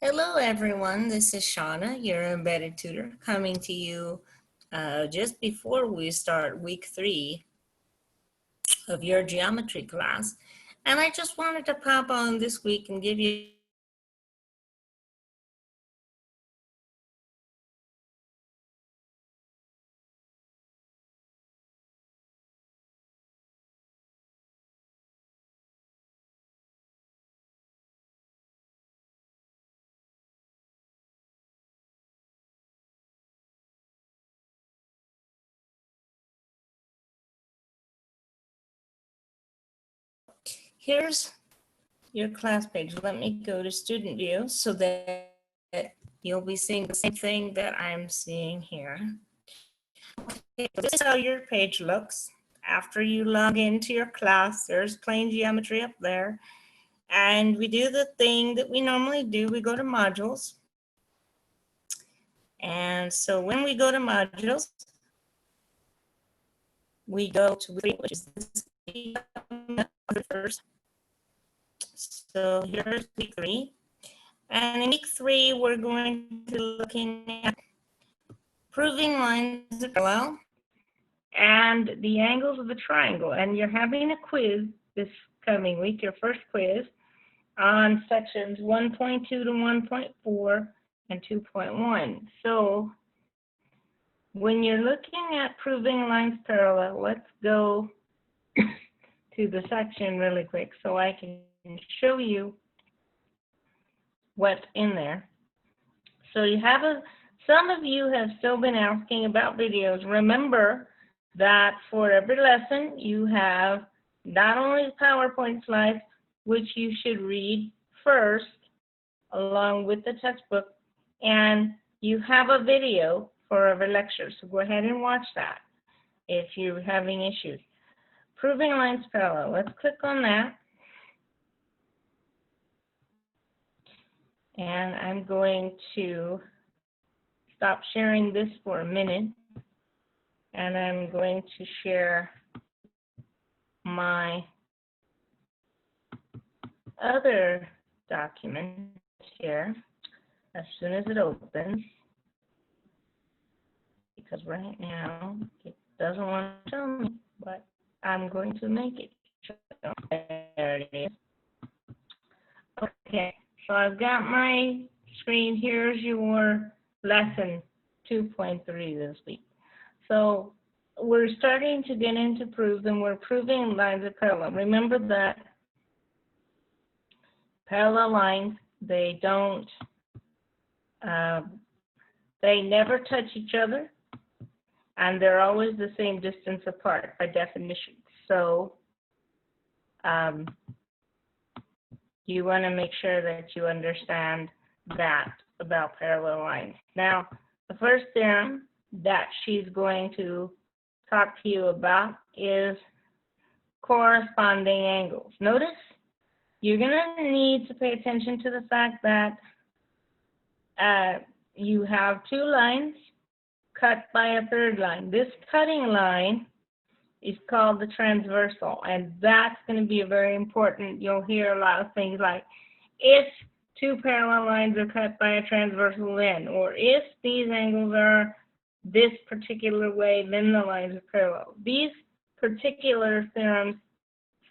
Hello everyone, this is Shauna, your embedded tutor, coming to you just before we start week 3 of your geometry class. And I just wanted to pop on this week and give you here's your class page. Let me go to student view so that you'll be seeing the same thing that I'm seeing here. Okay, so this is how your page looks. After you log into your class, there's plain geometry up there. And we do the thing that we normally do. We go to modules. And so when we go to modules, we go to week 3, which is this week first. So here's week 3. And in week 3, we're going to be looking at proving lines of parallel and the angles of the triangle. And you're having a quiz this coming week, your first quiz, on sections 1.2 to 1.4 and 2.1. So when you're looking at proving lines parallel, let's go to the section really quick so I can show you what's in there. So you have some of you have still been asking about videos. Remember that for every lesson you have not only PowerPoint slides, which you should read first along with the textbook, and you have a video for every lecture. So go ahead and watch that if you're having issues. Proving lines parallel. Let's click on that. And I'm going to stop sharing this for a minute. And I'm going to share my other document here as soon as it opens. Because right now it doesn't want to show me, but I'm going to make it show. There it is. Okay, so I've got my screen. Here's your lesson 2.3 this week. So we're starting to get into proofs, and we're proving lines of parallel. Remember that parallel lines, they don't, they never touch each other, and they're always the same distance apart by definition. So you want to make sure that you understand that about parallel lines. Now, the first theorem that she's going to talk to you about is corresponding angles. Notice you're going to need to pay attention to the fact that you have two lines cut by a third line. This cutting line is called the transversal, and that's going to be very important. You'll hear a lot of things like, if two parallel lines are cut by a transversal then, or if these angles are this particular way, then the lines are parallel. These particular theorems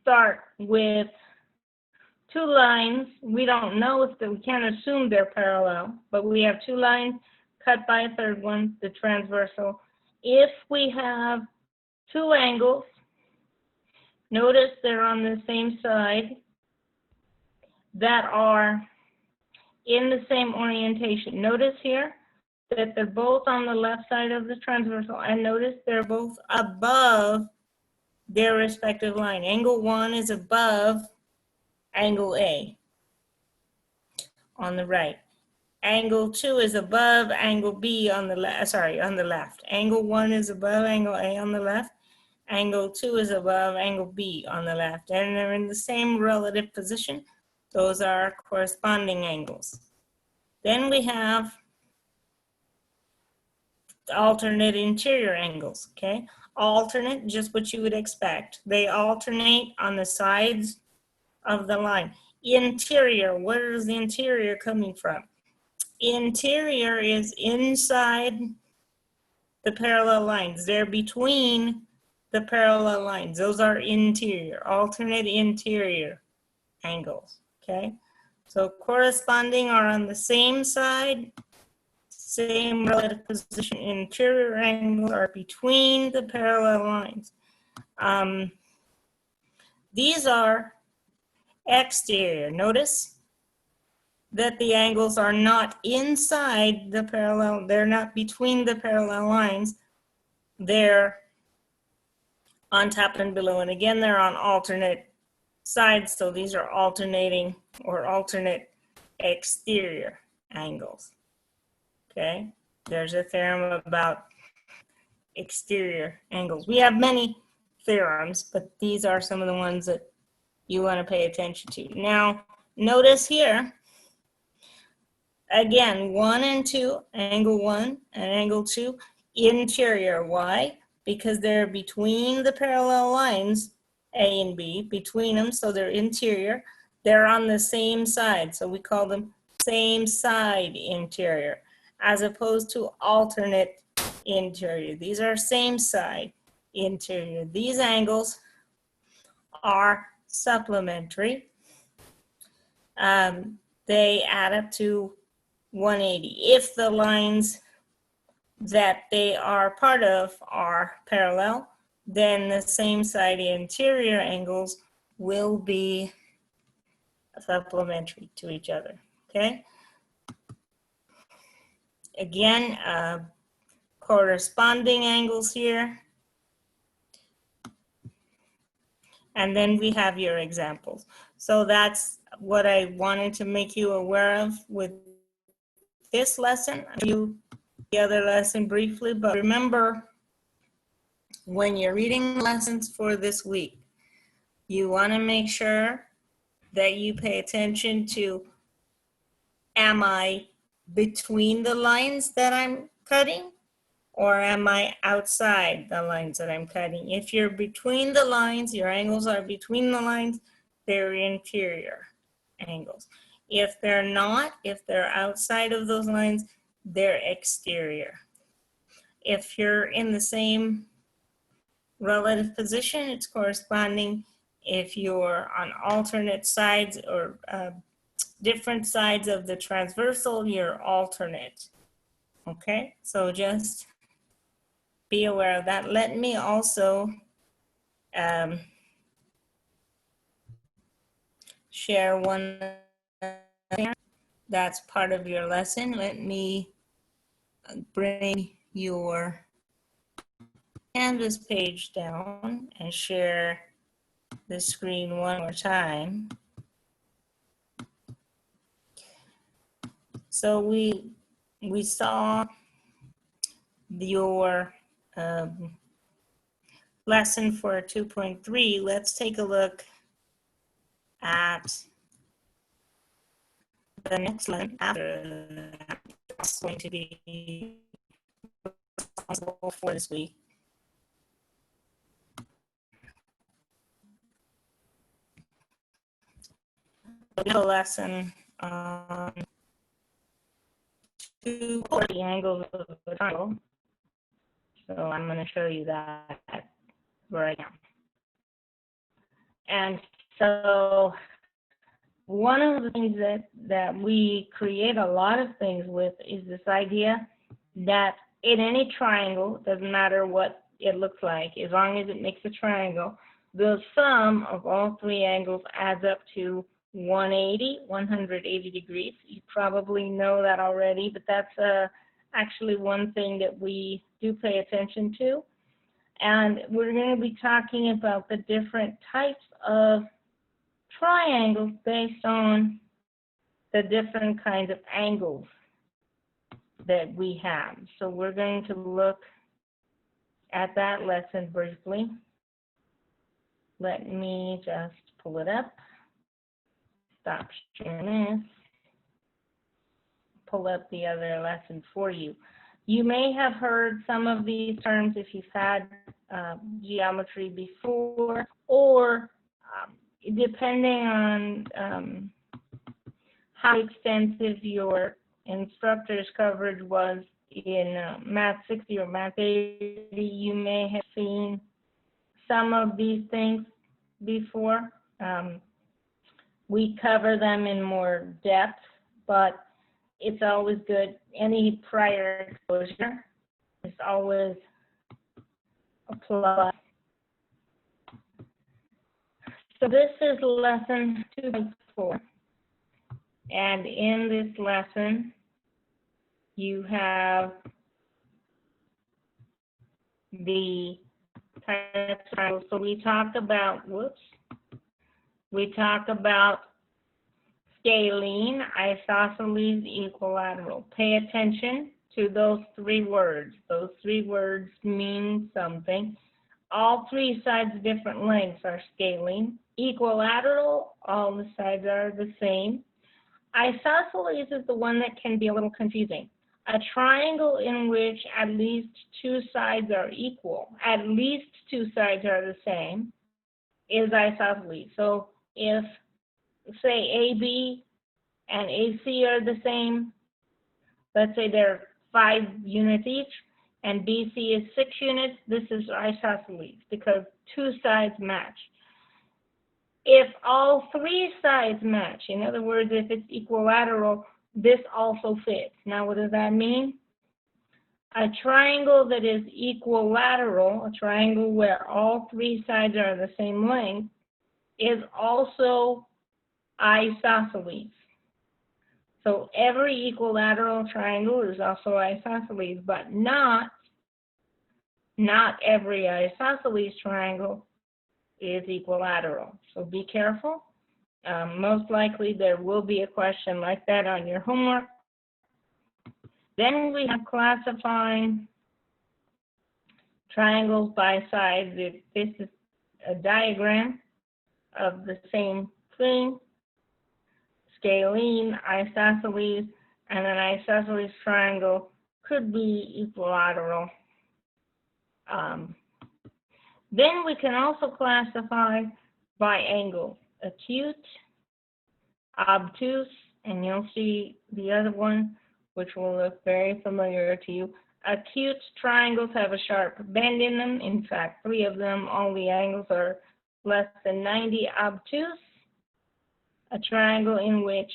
start with two lines. We don't know if we can't assume they're parallel, but we have two lines cut by a third one, the transversal. If we have two angles, notice they're on the same side, that are in the same orientation. Notice here that they're both on the left side of the transversal, and notice they're both above their respective line. Angle 1 is above angle A on the right. Angle 2 is above angle B on the left, on the left. Angle 1 is above angle A on the left. Angle 2 is above angle B on the left. And they're in the same relative position. Those are corresponding angles. Then we have alternate interior angles, okay? Alternate, just what you would expect. They alternate on the sides of the line. Interior, where is the interior coming from? Interior is inside the parallel lines. They're between the parallel lines. Those are interior, alternate interior angles, okay? So corresponding are on the same side, same relative position. Interior angles are between the parallel lines. These are exterior. Notice that the angles are not inside the parallel, they're not between the parallel lines, they're on top and below. And again, they're on alternate sides, so these are alternating or alternate exterior angles. Okay, there's a theorem about exterior angles. We have many theorems, but these are some of the ones that you want to pay attention to. Now, notice here, again, 1 and 2, angle 1 and angle 2, interior. Why? Because they're between the parallel lines, A and B, between them, so they're interior. They're on the same side, so we call them same side interior, as opposed to alternate interior. These are same side interior. These angles are supplementary. They add up to 180. If the lines that they are part of are parallel, then the same side interior angles will be supplementary to each other, okay? Again, corresponding angles here. And then we have your examples. So that's what I wanted to make you aware of with this lesson. I'll do the other lesson briefly, but remember, when you're reading lessons for this week, you want to make sure that you pay attention to, am I between the lines that I'm cutting, or am I outside the lines that I'm cutting? If you're between the lines, your angles are between the lines, they're interior angles. If they're not, if they're outside of those lines, they're exterior. If you're in the same relative position, it's corresponding. If you're on alternate sides or different sides of the transversal, you're alternate. Okay, so just be aware of that. Let me also share one that's part of your lesson. Let me bring your Canvas page down and share the screen one more time. So we saw your lesson for 2.3. Let's take a look at the next one after that. It's going to be responsible for this week. We have a lesson on 240 angles of the triangle. So I'm going to show you that right now. And so one of the things that we create a lot of things with is this idea that in any triangle, doesn't matter what it looks like, as long as it makes a triangle, the sum of all three angles adds up to 180 degrees. You probably know that already, but that's actually one thing that we do pay attention to. And we're going to be talking about the different types of triangles based on the different kinds of angles that we have. So we're going to look at that lesson briefly. Let me just pull it up. Stop sharing this. Pull up the other lesson for you. You may have heard some of these terms if you've had geometry before, or depending on how extensive your instructor's coverage was in Math 60 or Math 80, you may have seen some of these things before. We cover them in more depth, but it's always good. Any prior exposure is always a plus. So this is lesson 2.4. And in this lesson, you have the types of triangles. So we talked about, we talked about scalene, isosceles, equilateral. Pay attention to those three words. Those three words mean something. All three sides of different lengths are scalene. Equilateral, all the sides are the same. Isosceles is the one that can be a little confusing. A triangle in which at least two sides are equal, at least two sides are the same, is isosceles. So if, say, AB and AC are the same, let's say they're 5 units each, and BC is 6 units, this is isosceles because two sides match. If all three sides match, in other words, if it's equilateral, this also fits. Now, what does that mean? A triangle that is equilateral, a triangle where all three sides are the same length, is also isosceles. So every equilateral triangle is also isosceles, but not every isosceles triangle is equilateral. So be careful. Most likely there will be a question like that on your homework. Then we have classifying triangles by sides. This is a diagram of the same thing. Scalene, isosceles, and an isosceles triangle could be equilateral. Then we can also classify by angle, acute, obtuse, and you'll see the other one, which will look very familiar to you. Acute triangles have a sharp bend in them. In fact, 3 of them, all the angles are less than 90. Obtuse, a triangle in which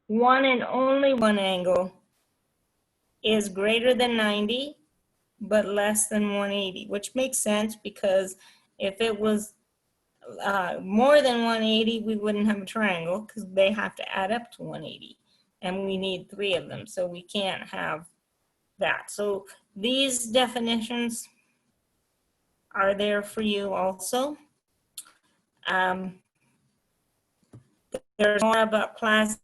one and only one angle is greater than 90, but less than 180, which makes sense because if it was more than 180, we wouldn't have a triangle because they have to add up to 180, and we need 3 of them, so we can't have that. So these definitions are there for you also. There's more about classifying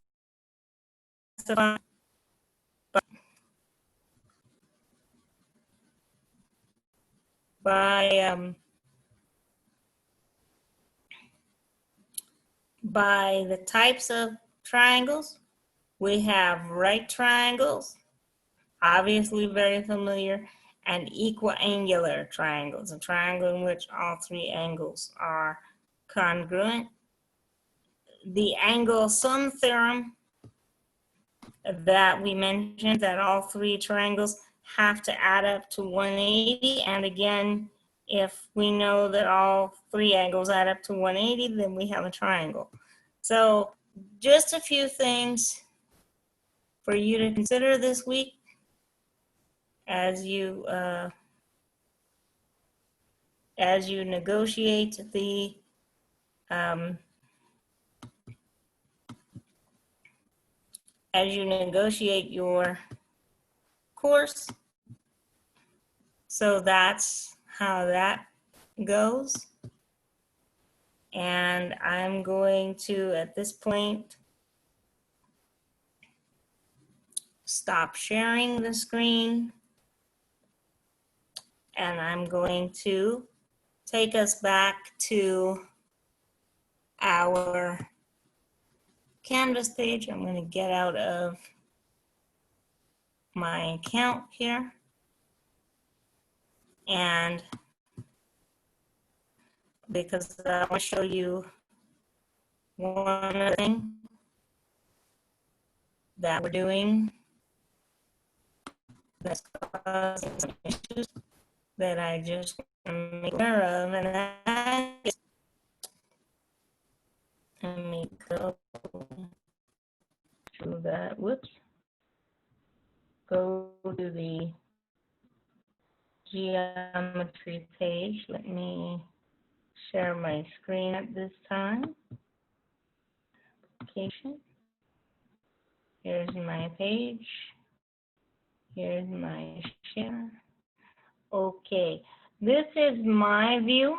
by the types of triangles. We have right triangles, obviously very familiar, and equiangular triangles, a triangle in which all 3 angles are congruent. The angle sum theorem that we mentioned, that all 3 triangles have to add up to 180, and again, if we know that all 3 angles add up to 180, then we have a triangle. So just a few things for you to consider this week as you negotiate the your course. So that's how that goes. And I'm going to, at this point, stop sharing the screen. And I'm going to take us back to our Canvas page. I'm going to get out of my account here. And because I want to show you one other thing. that we're doing that's causing some issues that I just am aware of, and that is, let me go to that, whoops, go to the geometry page. Let me share my screen at this time. Application. Here's my page. Here's my share. Okay, this is my view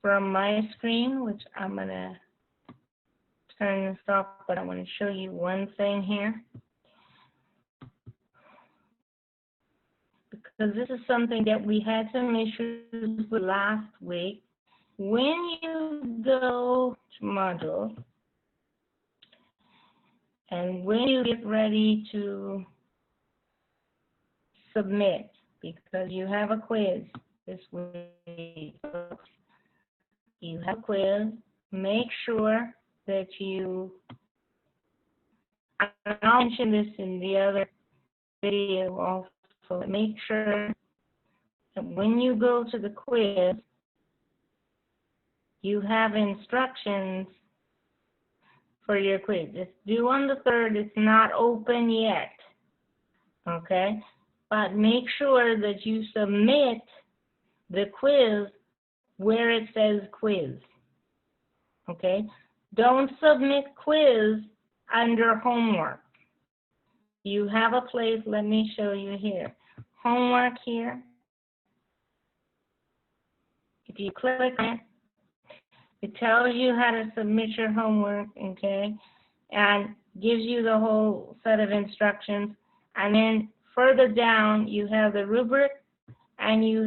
from my screen, which I'm going to turn this off, but I want to show you one thing here. Because this is something that we had some issues with last week. When you go to module, and when you get ready to submit, because you have a quiz this week, you have a quiz, make sure that you, I'll mention this in the other video also, make sure that when you go to the quiz, you have instructions for your quiz. It's due on the 3rd. It's not open yet, okay? But make sure that you submit the quiz where it says quiz, okay? Don't submit quiz under homework. You have a place, let me show you here. Homework here. If you click on it, it tells you how to submit your homework, okay? And gives you the whole set of instructions. And then further down, you have the rubric, and you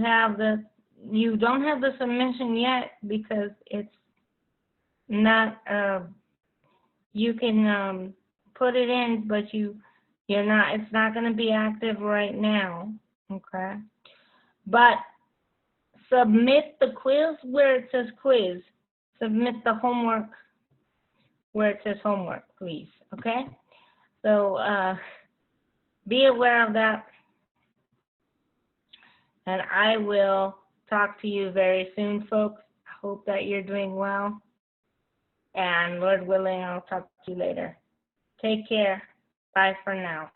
don't have the submission yet because it's not, you can put it in, but it's not going to be active right now, okay? But submit the quiz where it says quiz. Submit the homework where it says homework, please, okay? So be aware of that, and I will talk to you very soon, folks. I hope that you're doing well, and Lord willing, I'll talk to you later. Take care. Bye for now.